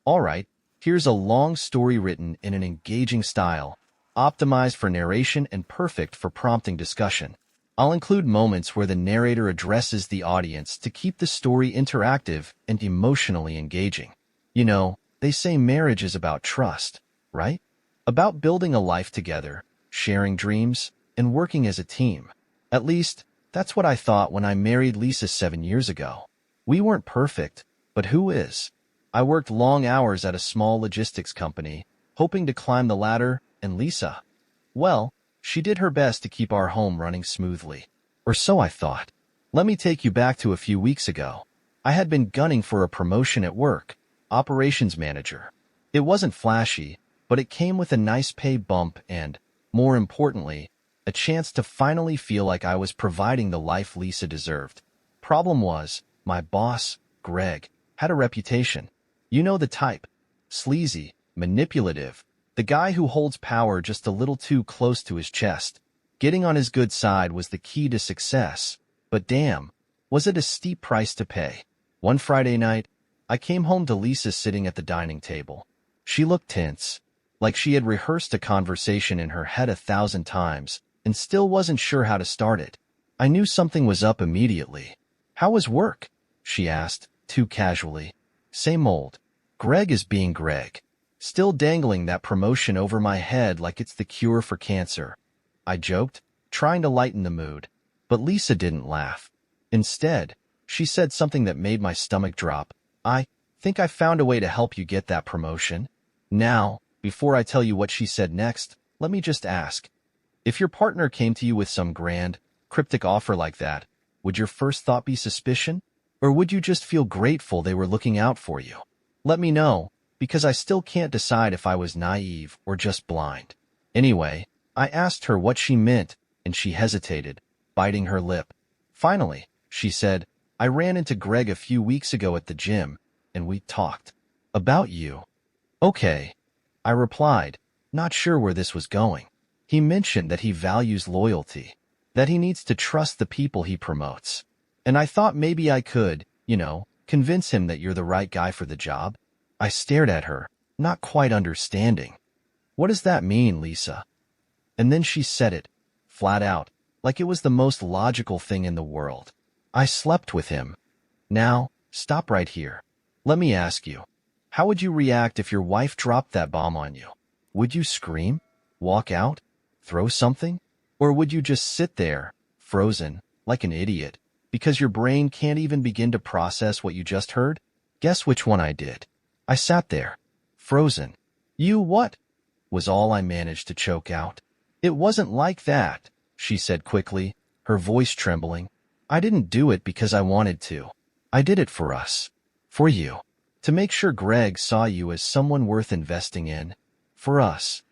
Alright, here's a long story written in an engaging style, optimized for narration and perfect for prompting discussion. I'll include moments where the narrator addresses the audience to keep the story interactive and emotionally engaging. You know, they say marriage is about trust, right? About building a life together, sharing dreams, and working as a team. At least, that's what I thought when I married Lisa 7 years ago. We weren't perfect, but who is? I worked long hours at a small logistics company, hoping to climb the ladder, and Lisa, well, she did her best to keep our home running smoothly. Or so I thought. Let me take you back to a few weeks ago. I had been gunning for a promotion at work, operations manager. It wasn't flashy, but it came with a nice pay bump and, more importantly, a chance to finally feel like I was providing the life Lisa deserved. Problem was, my boss, Greg, had a reputation. You know the type. Sleazy, manipulative, the guy who holds power just a little too close to his chest. Getting on his good side was the key to success, but damn, was it a steep price to pay. One Friday night, I came home to Lisa sitting at the dining table. She looked tense, like she had rehearsed a conversation in her head 1,000 times, and still wasn't sure how to start it. I knew something was up immediately. "How was work?" she asked, too casually. "Same old. Greg is being Greg. Still dangling that promotion over my head like it's the cure for cancer," I joked, trying to lighten the mood. But Lisa didn't laugh. Instead, she said something that made my stomach drop. "I think I found a way to help you get that promotion." Now, before I tell you what she said next, let me just ask. If your partner came to you with some grand, cryptic offer like that, would your first thought be suspicion? Or would you just feel grateful they were looking out for you? Let me know, because I still can't decide if I was naive or just blind. Anyway, I asked her what she meant, and she hesitated, biting her lip. Finally, she said, "I ran into Greg a few weeks ago at the gym, and we talked about you." "Okay," I replied, not sure where this was going. "He mentioned that he values loyalty, that he needs to trust the people he promotes. And I thought maybe I could, convince him that you're the right guy for the job." I stared at her, not quite understanding. "What does that mean, Lisa?" And then she said it, flat out, like it was the most logical thing in the world. "I slept with him." Now, stop right here. Let me ask you, how would you react if your wife dropped that bomb on you? Would you scream? Walk out? Throw something? Or would you just sit there, frozen, like an idiot, because your brain can't even begin to process what you just heard? Guess which one I did. I sat there, frozen. "You what?" was all I managed to choke out. "It wasn't like that," she said quickly, her voice trembling. "I didn't do it because I wanted to. I did it for us. For you. To make sure Greg saw you as someone worth investing in. For us."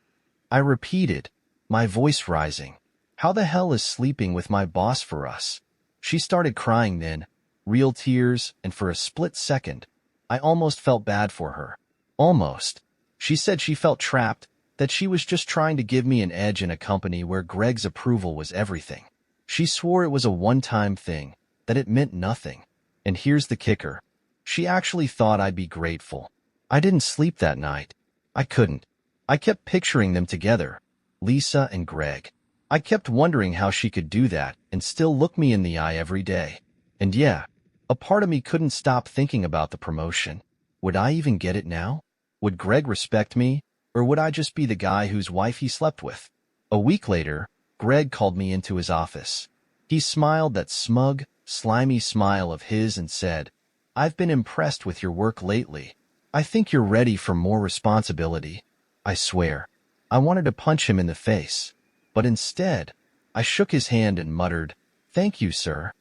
I repeated, my voice rising. "How the hell is sleeping with my boss for us?" She started crying then, real tears, and for a split second, I almost felt bad for her. Almost. She said she felt trapped, that she was just trying to give me an edge in a company where Greg's approval was everything. She swore it was a one-time thing, that it meant nothing. And here's the kicker. She actually thought I'd be grateful. I didn't sleep that night. I couldn't. I kept picturing them together, Lisa and Greg. I kept wondering how she could do that and still look me in the eye every day. And yeah, a part of me couldn't stop thinking about the promotion. Would I even get it now? Would Greg respect me, or would I just be the guy whose wife he slept with? A week later, Greg called me into his office. He smiled that smug, slimy smile of his and said, "I've been impressed with your work lately. I think you're ready for more responsibility." I swear, I wanted to punch him in the face. But instead, I shook his hand and muttered, "Thank you, sir."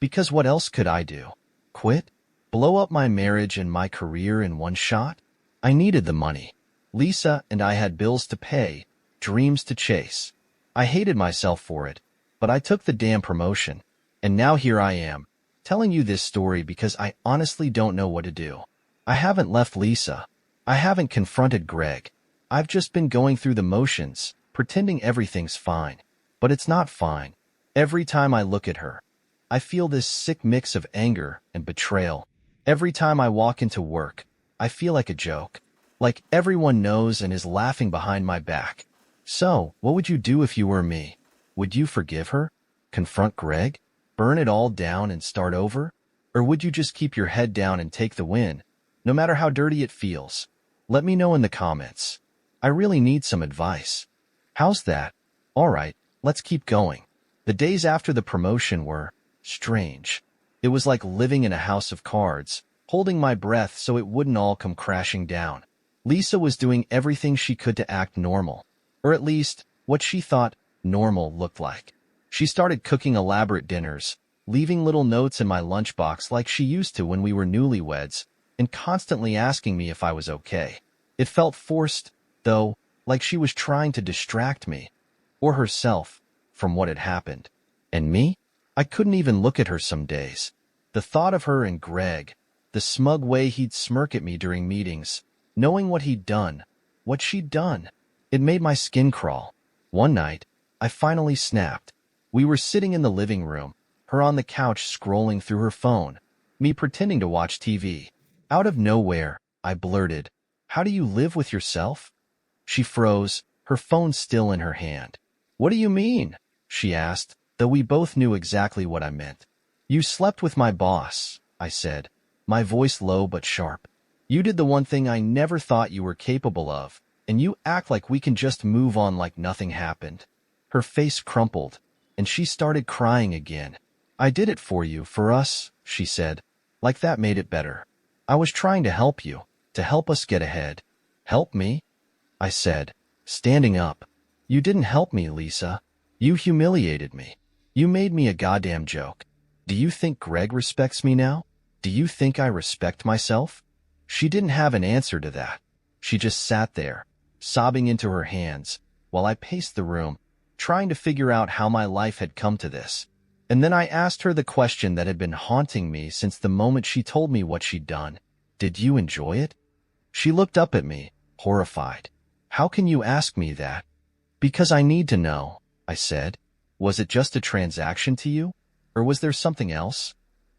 Because what else could I do? Quit? Blow up my marriage and my career in one shot? I needed the money. Lisa and I had bills to pay, dreams to chase. I hated myself for it, but I took the damn promotion. And now here I am, telling you this story because I honestly don't know what to do. I haven't left Lisa. I haven't confronted Greg. I've just been going through the motions, pretending everything's fine. But it's not fine. Every time I look at her, I feel this sick mix of anger and betrayal. Every time I walk into work, I feel like a joke. Like everyone knows and is laughing behind my back. So, what would you do if you were me? Would you forgive her? Confront Greg? Burn it all down and start over? Or would you just keep your head down and take the win, no matter how dirty it feels? Let me know in the comments. I really need some advice. How's that? Alright, let's keep going. The days after the promotion were strange. It was like living in a house of cards, holding my breath so it wouldn't all come crashing down. Lisa was doing everything she could to act normal, or at least what she thought normal looked like. She started cooking elaborate dinners, leaving little notes in my lunchbox like she used to when we were newlyweds, and constantly asking me if I was okay. It felt forced, though, like she was trying to distract me, or herself, from what had happened. And me? I couldn't even look at her some days. The thought of her and Greg, the smug way he'd smirk at me during meetings, knowing what he'd done, what she'd done, it made my skin crawl. One night, I finally snapped. We were sitting in the living room, her on the couch scrolling through her phone, me pretending to watch TV. Out of nowhere, I blurted, "How do you live with yourself?" She froze, her phone still in her hand. "What do you mean?" she asked, though we both knew exactly what I meant. "You slept with my boss," I said, my voice low but sharp. "You did the one thing I never thought you were capable of, and you act like we can just move on like nothing happened." Her face crumpled, and she started crying again. "I did it for you, for us," she said, like that made it better. "I was trying to help you, to help us get ahead." "Help me?" I said, standing up. "You didn't help me, Lisa. You humiliated me. You made me a goddamn joke. Do you think Greg respects me now? Do you think I respect myself?" She didn't have an answer to that. She just sat there, sobbing into her hands, while I paced the room, trying to figure out how my life had come to this. And then I asked her the question that had been haunting me since the moment she told me what she'd done. "Did you enjoy it?" She looked up at me, horrified. "How can you ask me that?" "Because I need to know," I said. "Was it just a transaction to you? Or was there something else?"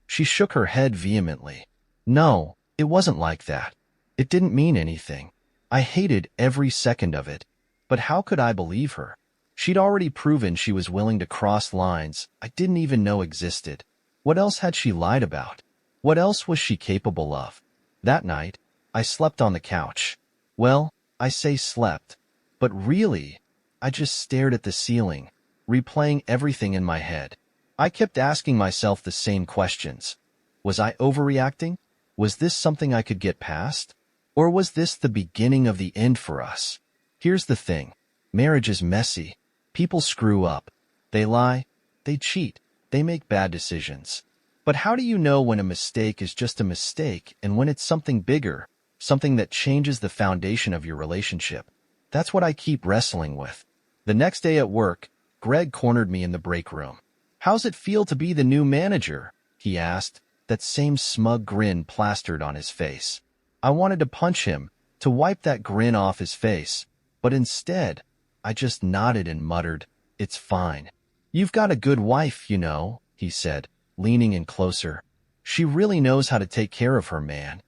She shook her head vehemently. "No, it wasn't like that. It didn't mean anything. I hated every second of it. But how could I believe her? She'd already proven she was willing to cross lines I didn't even know existed. What else had she lied about? What else was she capable of?" That night, I slept on the couch. Well, I say slept, but really, I just stared at the ceiling, replaying everything in my head. I kept asking myself the same questions. Was I overreacting? Was this something I could get past? Or was this the beginning of the end for us? Here's the thing. Marriage is messy. People screw up. They lie. They cheat. They make bad decisions. But how do you know when a mistake is just a mistake and when it's something bigger, something that changes the foundation of your relationship? That's what I keep wrestling with. The next day at work, Greg cornered me in the break room. "How's it feel to be the new manager?" he asked, that same smug grin plastered on his face. I wanted to punch him, to wipe that grin off his face, but instead, I just nodded and muttered, "It's fine." "You've got a good wife, you know," he said, leaning in closer. "She really knows how to take care of her man."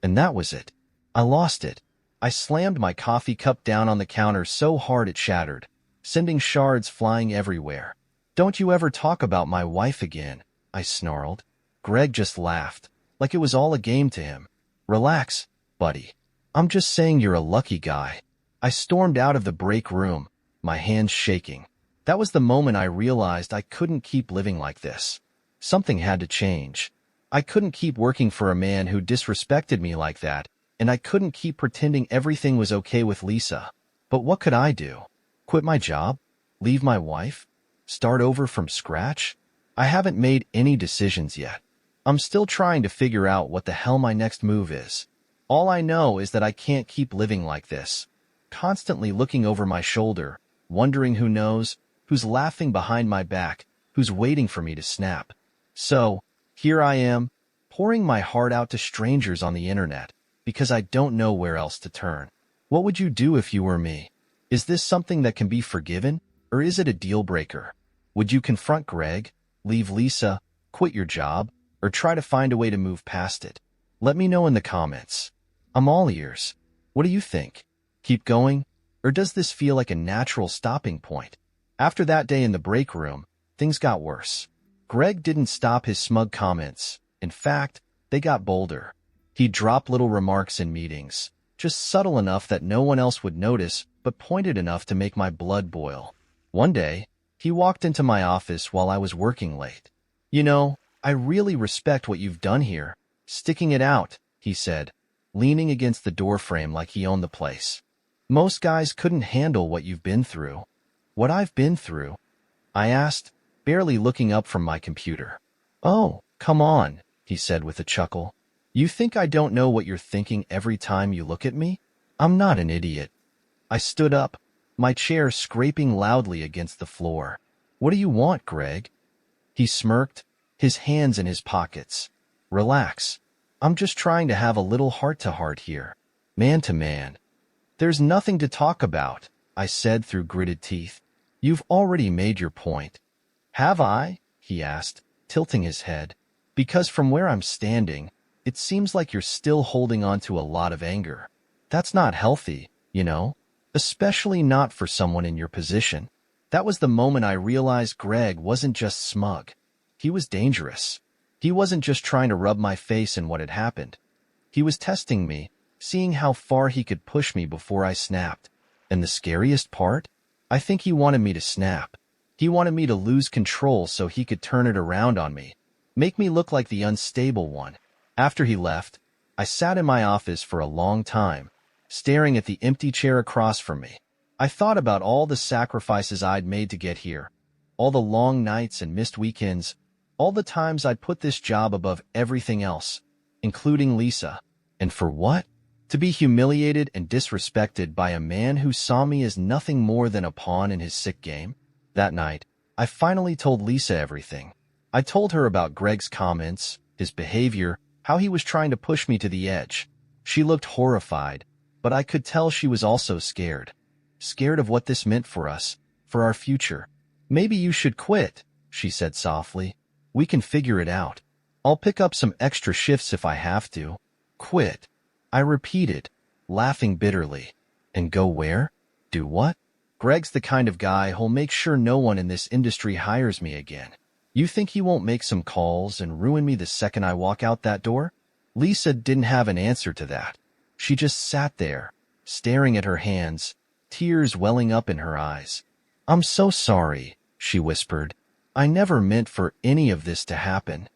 And that was it. I lost it. I slammed my coffee cup down on the counter so hard it shattered, sending shards flying everywhere. "Don't you ever talk about my wife again," I snarled. Greg just laughed, like it was all a game to him. "Relax, buddy. I'm just saying you're a lucky guy." I stormed out of the break room, my hands shaking. That was the moment I realized I couldn't keep living like this. Something had to change. I couldn't keep working for a man who disrespected me like that, and I couldn't keep pretending everything was okay with Lisa. But what could I do? Quit my job? Leave my wife? Start over from scratch? I haven't made any decisions yet. I'm still trying to figure out what the hell my next move is. All I know is that I can't keep living like this, constantly looking over my shoulder, wondering who knows, who's laughing behind my back, who's waiting for me to snap. So, here I am, pouring my heart out to strangers on the internet, because I don't know where else to turn. What would you do if you were me? Is this something that can be forgiven, or is it a deal breaker? Would you confront Greg, leave Lisa, quit your job, or try to find a way to move past it? Let me know in the comments. I'm all ears. What do you think? Keep going? Or does this feel like a natural stopping point? After that day in the break room, things got worse. Greg didn't stop his smug comments. In fact, they got bolder. He dropped little remarks in meetings, just subtle enough that no one else would notice, but pointed enough to make my blood boil. One day, he walked into my office while I was working late. "You know, I really respect what you've done here. Sticking it out," he said, leaning against the doorframe like he owned the place. "Most guys couldn't handle what you've been through." "What I've been through?" I asked, barely looking up from my computer. "Oh, come on," he said with a chuckle. "You think I don't know what you're thinking every time you look at me? I'm not an idiot." I stood up, my chair scraping loudly against the floor. "What do you want, Greg?" He smirked, his hands in his pockets. "Relax. I'm just trying to have a little heart-to-heart here, man to man." "There's nothing to talk about," I said through gritted teeth. "You've already made your point." "Have I?" he asked, tilting his head. "Because from where I'm standing, it seems like you're still holding on to a lot of anger. That's not healthy, you know? Especially not for someone in your position." That was the moment I realized Greg wasn't just smug. He was dangerous. He wasn't just trying to rub my face in what had happened. He was testing me, seeing how far he could push me before I snapped. And the scariest part? I think he wanted me to snap. He wanted me to lose control so he could turn it around on me, make me look like the unstable one. After he left, I sat in my office for a long time, staring at the empty chair across from me. I thought about all the sacrifices I'd made to get here, all the long nights and missed weekends, all the times I'd put this job above everything else, including Lisa. And for what? To be humiliated and disrespected by a man who saw me as nothing more than a pawn in his sick game? That night, I finally told Lisa everything. I told her about Greg's comments, his behavior, how he was trying to push me to the edge. She looked horrified, but I could tell she was also scared. Scared of what this meant for us, for our future. "Maybe you should quit," she said softly. "We can figure it out. I'll pick up some extra shifts if I have to." "Quit," I repeated, laughing bitterly. "And go where? Do what?" "Greg's the kind of guy who'll make sure no one in this industry hires me again. You think he won't make some calls and ruin me the second I walk out that door?" Lisa didn't have an answer to that. She just sat there, staring at her hands, tears welling up in her eyes. "I'm so sorry," she whispered. "I never meant for any of this to happen."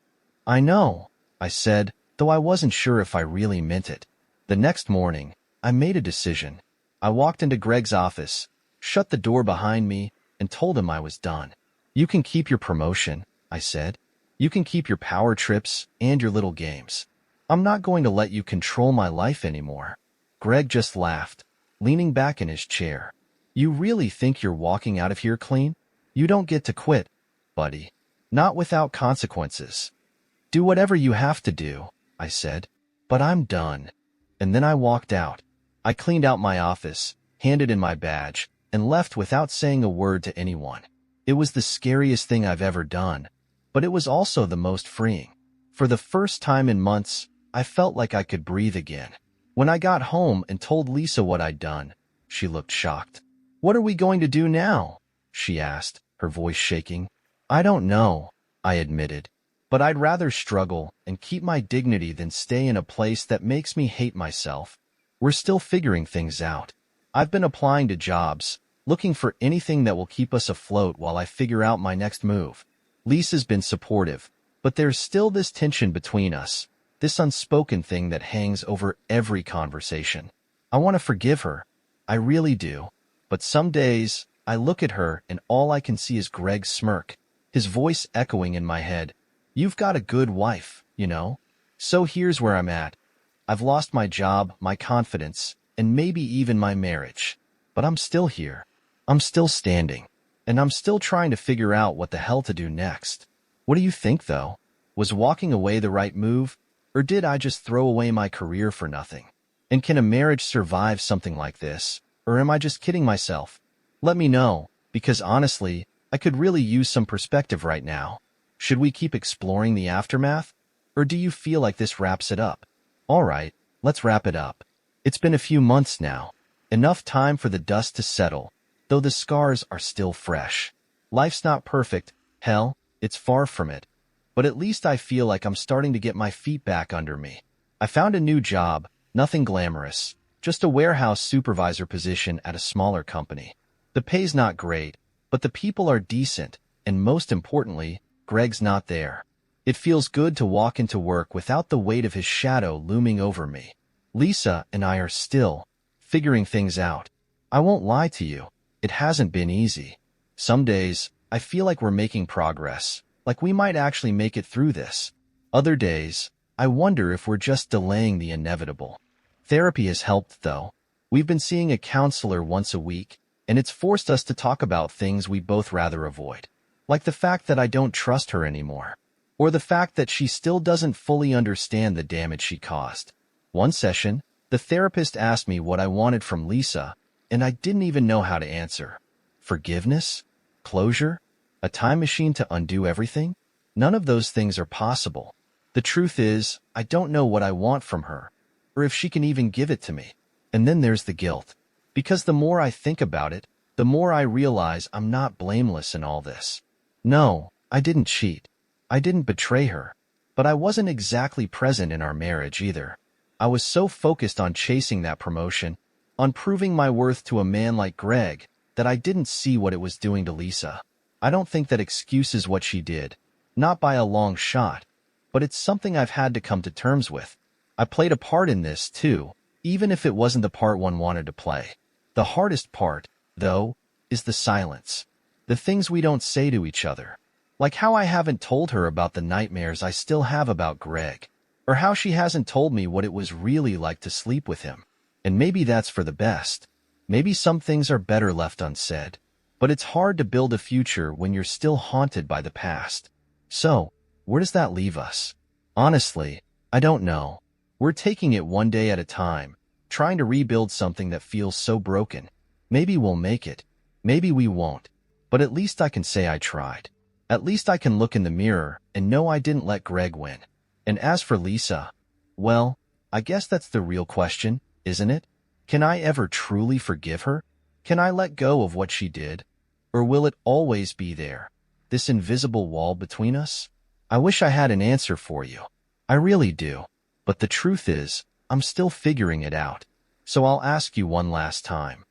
"I know," I said, though I wasn't sure if I really meant it. The next morning, I made a decision. I walked into Greg's office, shut the door behind me, and told him I was done. "You can keep your promotion," I said. "You can keep your power trips and your little games. I'm not going to let you control my life anymore." Greg just laughed, leaning back in his chair. "You really think you're walking out of here clean? You don't get to quit, buddy. Not without consequences." "Do whatever you have to do," I said. "But I'm done." And then I walked out. I cleaned out my office, handed in my badge, and left without saying a word to anyone. It was the scariest thing I've ever done, but it was also the most freeing. For the first time in months, I felt like I could breathe again. When I got home and told Lisa what I'd done, she looked shocked. "What are we going to do now?" she asked, her voice shaking. "I don't know," I admitted. "But I'd rather struggle and keep my dignity than stay in a place that makes me hate myself. We're still figuring things out. I've been applying to jobs, looking for anything that will keep us afloat while I figure out my next move." Lisa's been supportive, but there's still this tension between us, this unspoken thing that hangs over every conversation. I want to forgive her. I really do. But some days, I look at her and all I can see is Greg's smirk, his voice echoing in my head. "You've got a good wife, you know?" So here's where I'm at. I've lost my job, my confidence, and maybe even my marriage. But I'm still here. I'm still standing. And I'm still trying to figure out what the hell to do next. What do you think, though? Was walking away the right move? Or did I just throw away my career for nothing? And can a marriage survive something like this? Or am I just kidding myself? Let me know, because honestly, I could really use some perspective right now. Should we keep exploring the aftermath? Or do you feel like this wraps it up? All right, let's wrap it up. It's been a few months now. Enough time for the dust to settle, though the scars are still fresh. Life's not perfect. Hell, it's far from it. But at least I feel like I'm starting to get my feet back under me. I found a new job, nothing glamorous, just a warehouse supervisor position at a smaller company. The pay's not great, but the people are decent, and most importantly, Greg's not there. It feels good to walk into work without the weight of his shadow looming over me. Lisa and I are still figuring things out. I won't lie to you, it hasn't been easy. Some days, I feel like we're making progress, like we might actually make it through this. Other days, I wonder if we're just delaying the inevitable. Therapy has helped, though. We've been seeing a counselor once a week, and it's forced us to talk about things we both rather avoid. Like the fact that I don't trust her anymore, or the fact that she still doesn't fully understand the damage she caused. One session, the therapist asked me what I wanted from Lisa, and I didn't even know how to answer. Forgiveness? Closure? A time machine to undo everything? None of those things are possible. The truth is, I don't know what I want from her, or if she can even give it to me. And then there's the guilt. Because the more I think about it, the more I realize I'm not blameless in all this. No, I didn't cheat. I didn't betray her. But I wasn't exactly present in our marriage either. I was so focused on chasing that promotion, on proving my worth to a man like Greg, that I didn't see what it was doing to Lisa. I don't think that excuses what she did. Not by a long shot. But it's something I've had to come to terms with. I played a part in this, too, even if it wasn't the part one wanted to play. The hardest part, though, is the silence. The things we don't say to each other. Like how I haven't told her about the nightmares I still have about Greg. Or how she hasn't told me what it was really like to sleep with him. And maybe that's for the best. Maybe some things are better left unsaid. But it's hard to build a future when you're still haunted by the past. So, where does that leave us? Honestly, I don't know. We're taking it one day at a time, trying to rebuild something that feels so broken. Maybe we'll make it. Maybe we won't. But at least I can say I tried. At least I can look in the mirror and know I didn't let Greg win. And as for Lisa, well, I guess that's the real question, isn't it? Can I ever truly forgive her? Can I let go of what she did? Or will it always be there, this invisible wall between us? I wish I had an answer for you. I really do. But the truth is, I'm still figuring it out. So I'll ask you one last time.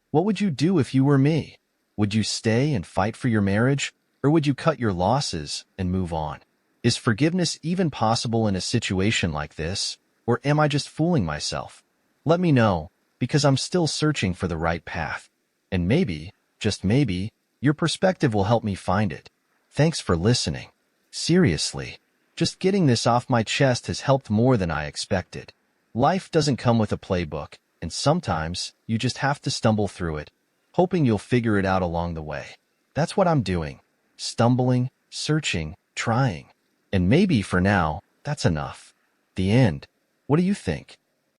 What would you do if you were me? Would you stay and fight for your marriage? Or would you cut your losses and move on? Is forgiveness even possible in a situation like this? Or am I just fooling myself? Let me know, because I'm still searching for the right path. And maybe, just maybe, your perspective will help me find it. Thanks for listening. Seriously, just getting this off my chest has helped more than I expected. Life doesn't come with a playbook, and sometimes you just have to stumble through it, hoping you'll figure it out along the way. That's what I'm doing. Stumbling, searching, trying. And maybe for now, that's enough. The end. What do you think?